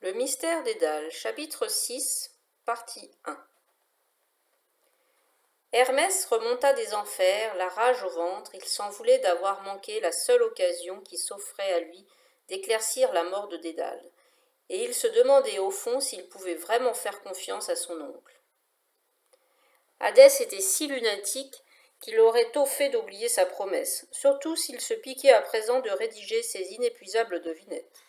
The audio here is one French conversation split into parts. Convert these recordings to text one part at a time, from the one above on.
Le mystère Dédale, chapitre 6, partie 1. Hermès remonta des enfers, la rage au ventre, il s'en voulait d'avoir manqué la seule occasion qui s'offrait à lui d'éclaircir la mort de Dédale, et il se demandait au fond s'il pouvait vraiment faire confiance à son oncle. Hadès était si lunatique qu'il aurait tôt fait d'oublier sa promesse, surtout s'il se piquait à présent de rédiger ses inépuisables devinettes.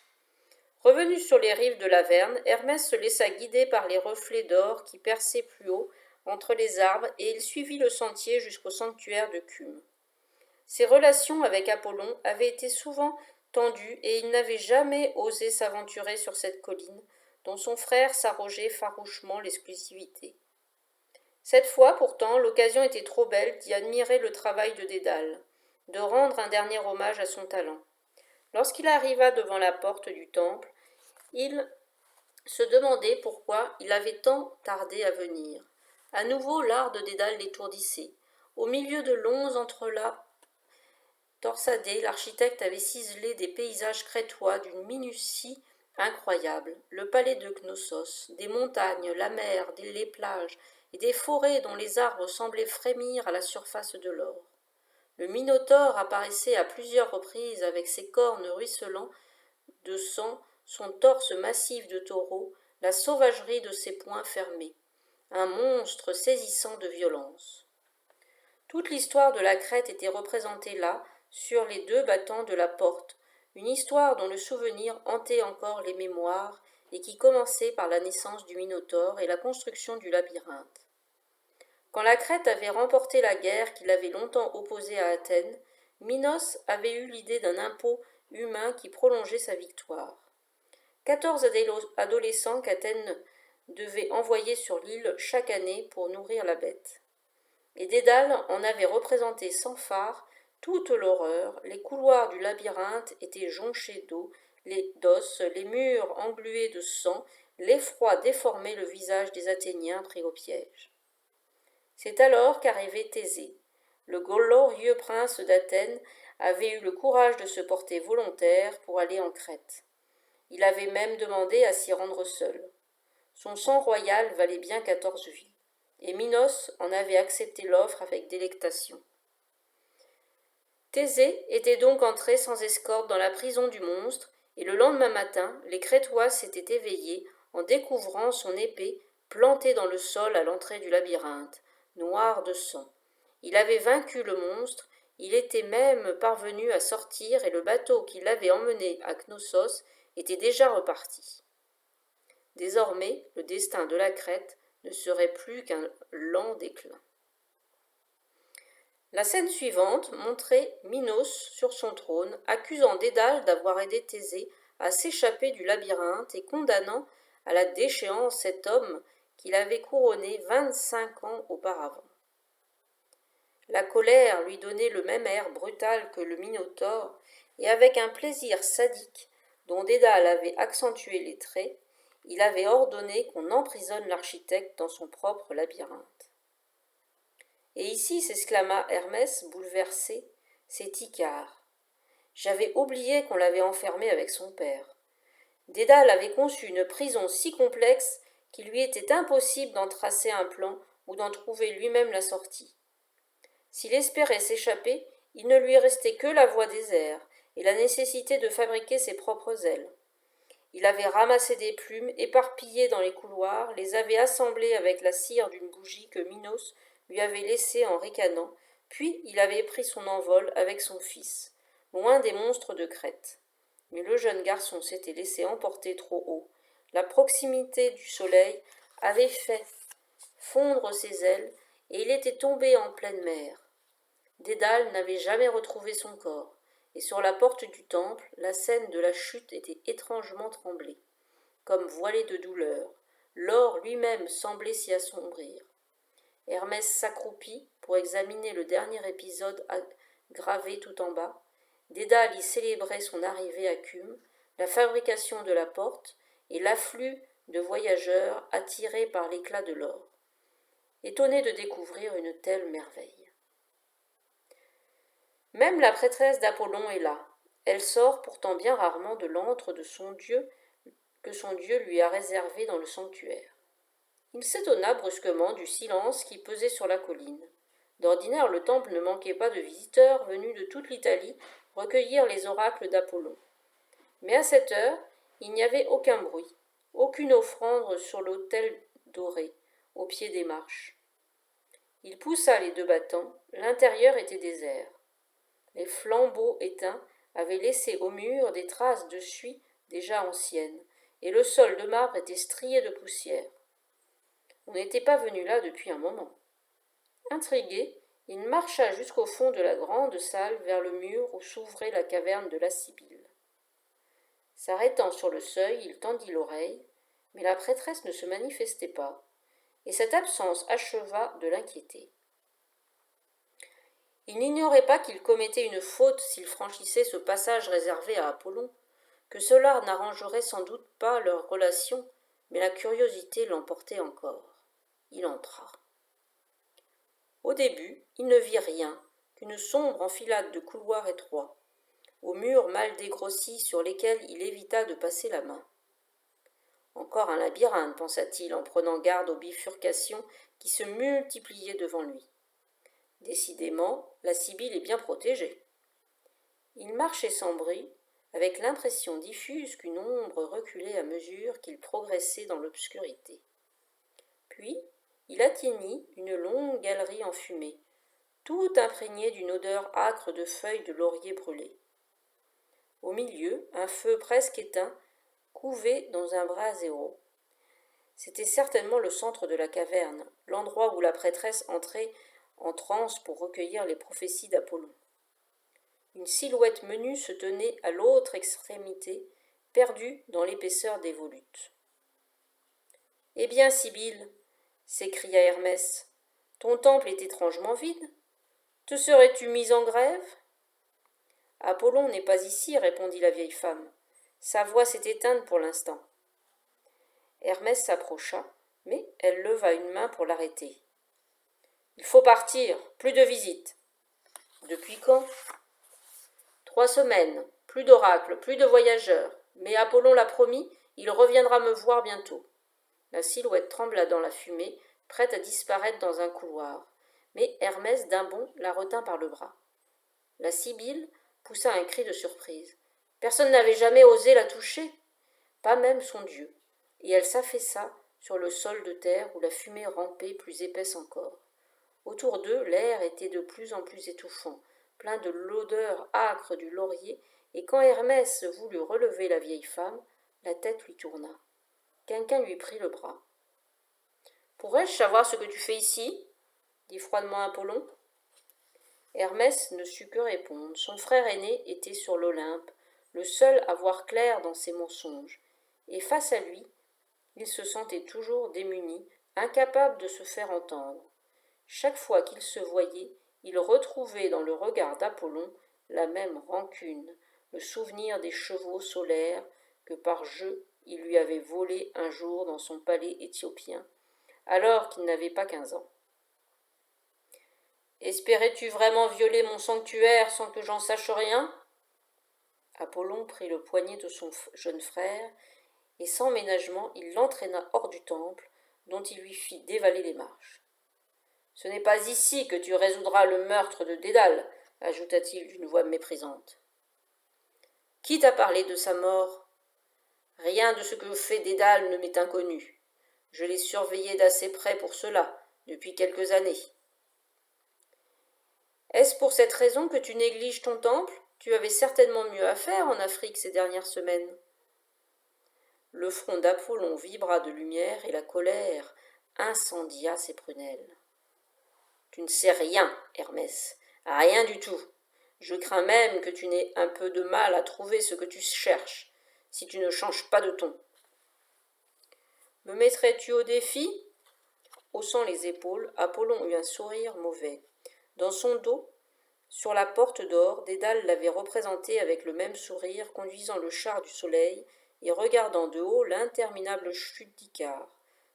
Revenu sur les rives de l'Averne, Hermès se laissa guider par les reflets d'or qui perçaient plus haut entre les arbres et il suivit le sentier jusqu'au sanctuaire de Cume. Ses relations avec Apollon avaient été souvent tendues et il n'avait jamais osé s'aventurer sur cette colline dont son frère s'arrogeait farouchement l'exclusivité. Cette fois, pourtant, l'occasion était trop belle d'y admirer le travail de Dédale, de rendre un dernier hommage à son talent. Lorsqu'il arriva devant la porte du temple, il se demandait pourquoi il avait tant tardé à venir. À nouveau, l'art de Dédale l'étourdissait. Au milieu de longs entrelacs torsadés, l'architecte avait ciselé des paysages crétois d'une minutie incroyable. Le palais de Knossos, des montagnes, la mer, les plages, et des forêts dont les arbres semblaient frémir à la surface de l'or. Le Minotaure apparaissait à plusieurs reprises avec ses cornes ruisselants de sang, son torse massif de taureau, la sauvagerie de ses poings fermés. Un monstre saisissant de violence. Toute l'histoire de la Crète était représentée là, sur les deux battants de la porte, une histoire dont le souvenir hantait encore les mémoires et qui commençait par la naissance du Minotaure et la construction du labyrinthe. Quand la Crète avait remporté la guerre qui l'avait longtemps opposée à Athènes, Minos avait eu l'idée d'un impôt humain qui prolongeait sa victoire. 14 adolescents qu'Athènes devait envoyer sur l'île chaque année pour nourrir la bête. Et Dédale en avait représenté sans phare toute l'horreur, les couloirs du labyrinthe étaient jonchés d'os, les murs englués de sang, l'effroi déformait le visage des Athéniens pris au piège. C'est alors qu'arrivait Thésée. Le glorieux prince d'Athènes avait eu le courage de se porter volontaire pour aller en Crète. Il avait même demandé à s'y rendre seul. Son sang royal valait bien 14 vies, et Minos en avait accepté l'offre avec délectation. Thésée était donc entré sans escorte dans la prison du monstre, et le lendemain matin, les Crétois s'étaient éveillés en découvrant son épée plantée dans le sol à l'entrée du labyrinthe, noire de sang. Il avait vaincu le monstre, il était même parvenu à sortir et le bateau qui l'avait emmené à Knossos était déjà reparti. Désormais, le destin de la Crète ne serait plus qu'un lent déclin. La scène suivante montrait Minos sur son trône, accusant Dédale d'avoir aidé Thésée à s'échapper du labyrinthe et condamnant à la déchéance cet homme qu'il avait couronné 25 ans auparavant. La colère lui donnait le même air brutal que le Minotaure, et avec un plaisir sadique dont Dédale avait accentué les traits, il avait ordonné qu'on emprisonne l'architecte dans son propre labyrinthe. Et ici, s'exclama Hermès, bouleversé, c'est Icare. J'avais oublié qu'on l'avait enfermé avec son père. Dédale avait conçu une prison si complexe qu'il lui était impossible d'en tracer un plan ou d'en trouver lui-même la sortie. S'il espérait s'échapper, il ne lui restait que la voie des airs et la nécessité de fabriquer ses propres ailes. Il avait ramassé des plumes éparpillées dans les couloirs, les avait assemblées avec la cire d'une bougie que Minos lui avait laissée en ricanant, puis il avait pris son envol avec son fils, loin des monstres de Crète. Mais le jeune garçon s'était laissé emporter trop haut. La proximité du soleil avait fait fondre ses ailes et il était tombé en pleine mer. Dédale n'avait jamais retrouvé son corps, et sur la porte du temple, la scène de la chute était étrangement tremblée, comme voilée de douleur. L'or lui-même semblait s'y assombrir. Hermès s'accroupit pour examiner le dernier épisode gravé tout en bas. Dédale y célébrait son arrivée à Cume, la fabrication de la porte et l'afflux de voyageurs attirés par l'éclat de l'or, étonné de découvrir une telle merveille. Même la prêtresse d'Apollon est là. Elle sort pourtant bien rarement de l'antre de son dieu que son Dieu lui a réservé dans le sanctuaire. Il s'étonna brusquement du silence qui pesait sur la colline. D'ordinaire, le temple ne manquait pas de visiteurs venus de toute l'Italie recueillir les oracles d'Apollon. Mais à cette heure, il n'y avait aucun bruit, aucune offrande sur l'autel doré, au pied des marches. Il poussa les 2 battants, l'intérieur était désert. Les flambeaux éteints avaient laissé au mur des traces de suie déjà anciennes, et le sol de marbre était strié de poussière. On n'était pas venu là depuis un moment. Intrigué, il marcha jusqu'au fond de la grande salle vers le mur où s'ouvrait la caverne de la Sibylle. S'arrêtant sur le seuil, il tendit l'oreille, mais la prêtresse ne se manifestait pas, et cette absence acheva de l'inquiéter. Il n'ignorait pas qu'il commettait une faute s'il franchissait ce passage réservé à Apollon, que cela n'arrangerait sans doute pas leur relation, mais la curiosité l'emportait encore. Il entra. Au début, il ne vit rien qu'une sombre enfilade de couloirs étroits, aux murs mal dégrossis sur lesquels il évita de passer la main. Encore un labyrinthe, pensa-t-il en prenant garde aux bifurcations qui se multipliaient devant lui. Décidément, la Sibylle est bien protégée. Il marchait sans bruit, avec l'impression diffuse qu'une ombre reculait à mesure qu'il progressait dans l'obscurité. Puis, il atteignit une longue galerie enfumée, toute imprégnée d'une odeur âcre de feuilles de laurier brûlées. Au milieu, un feu presque éteint couvait dans un brasero. C'était certainement le centre de la caverne, l'endroit où la prêtresse entrait en transe pour recueillir les prophéties d'Apollon. Une silhouette menue se tenait à l'autre extrémité, perdue dans l'épaisseur des volutes. « Eh bien, Sibylle, s'écria Hermès, ton temple est étrangement vide. Te serais-tu mise en grève ? Apollon n'est pas ici, répondit la vieille femme. Sa voix s'est éteinte pour l'instant. Hermès s'approcha, mais elle leva une main pour l'arrêter. Il faut partir, plus de visites. Depuis quand ? 3 semaines, plus d'oracles, plus de voyageurs. Mais Apollon l'a promis, il reviendra me voir bientôt. La silhouette trembla dans la fumée, prête à disparaître dans un couloir. Mais Hermès d'un bond la retint par le bras. La Sibylle poussa un cri de surprise. Personne n'avait jamais osé la toucher, pas même son Dieu, et elle s'affaissa sur le sol de terre où la fumée rampait plus épaisse encore. Autour d'eux, l'air était de plus en plus étouffant, plein de l'odeur âcre du laurier, et quand Hermès voulut relever la vieille femme, la tête lui tourna. Quelqu'un lui prit le bras. « Pourrais-je savoir ce que tu fais ici » dit froidement Apollon. Hermès ne sut que répondre. Son frère aîné était sur l'Olympe, le seul à voir clair dans ses mensonges, et face à lui, il se sentait toujours démuni, incapable de se faire entendre. Chaque fois qu'il se voyait, il retrouvait dans le regard d'Apollon la même rancune, le souvenir des chevaux solaires que par jeu il lui avait volés un jour dans son palais éthiopien, alors qu'il n'avait pas 15 ans. « Espérais-tu vraiment violer mon sanctuaire sans que j'en sache rien ?» Apollon prit le poignet de son jeune frère, et sans ménagement il l'entraîna hors du temple, dont il lui fit dévaler les marches. « Ce n'est pas ici que tu résoudras le meurtre de Dédale, ajouta-t-il d'une voix méprisante. « Qui t'a parlé de sa mort ? Rien de ce que fait Dédale ne m'est inconnu. Je l'ai surveillé d'assez près pour cela, depuis quelques années. » Est-ce pour cette raison que tu négliges ton temple ? Tu avais certainement mieux à faire en Afrique ces dernières semaines. Le front d'Apollon vibra de lumière et la colère incendia ses prunelles. Tu ne sais rien, Hermès, rien du tout. Je crains même que tu n'aies un peu de mal à trouver ce que tu cherches, si tu ne changes pas de ton. Me mettrais-tu au défi ? Haussant les épaules, Apollon eut un sourire mauvais. Dans son dos, sur la porte d'or, Dédale l'avait représenté avec le même sourire, conduisant le char du soleil et regardant de haut l'interminable chute d'Icare.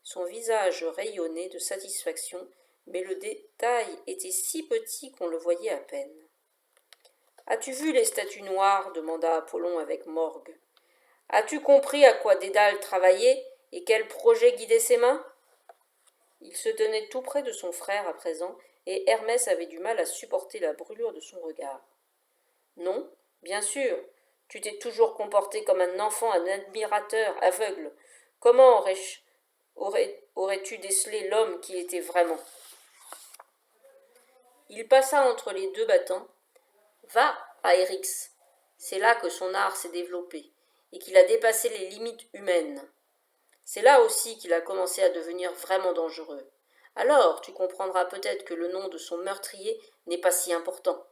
Son visage rayonnait de satisfaction, mais le détail était si petit qu'on le voyait à peine. « As-tu vu les statues noires » demanda Apollon avec morgue. As-tu compris à quoi Dédale travaillait et quel projet guidait ses mains? Il se tenait tout près de son frère à présent, et Hermès avait du mal à supporter la brûlure de son regard. Non, bien sûr, tu t'es toujours comporté comme un enfant, un admirateur aveugle. Comment aurais-tu décelé l'homme qu'il était vraiment? Il passa entre les deux battants. Va à Erix. C'est là que son art s'est développé et qu'il a dépassé les limites humaines. C'est là aussi qu'il a commencé à devenir vraiment dangereux. Alors tu comprendras peut-être que le nom de son meurtrier n'est pas si important.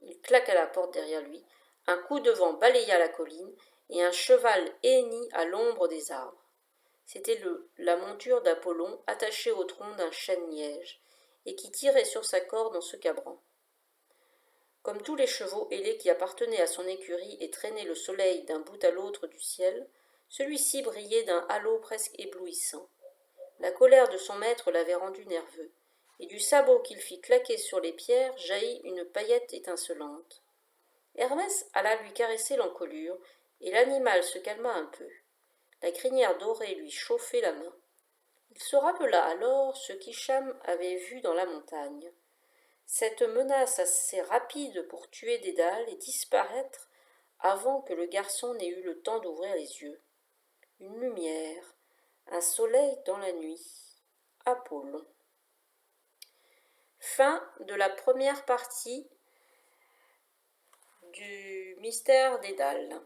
Il claqua la porte derrière lui, un coup de vent balaya la colline, et un cheval hennit à l'ombre des arbres. C'était la monture d'Apollon attachée au tronc d'un chêne-liège, et qui tirait sur sa corde en se cabrant. Comme tous les chevaux ailés qui appartenaient à son écurie et traînaient le soleil d'un bout à l'autre du ciel, celui-ci brillait d'un halo presque éblouissant. La colère de son maître l'avait rendu nerveux, et du sabot qu'il fit claquer sur les pierres jaillit une paillette étincelante. Hermès alla lui caresser l'encolure, et l'animal se calma un peu. La crinière dorée lui chauffait la main. Il se rappela alors ce qu'Hicham avait vu dans la montagne. Cette menace assez rapide pour tuer Dédale et disparaître avant que le garçon n'ait eu le temps d'ouvrir les yeux. Une lumière, un soleil dans la nuit. Apollon. Fin de la première partie du mystère Dédale.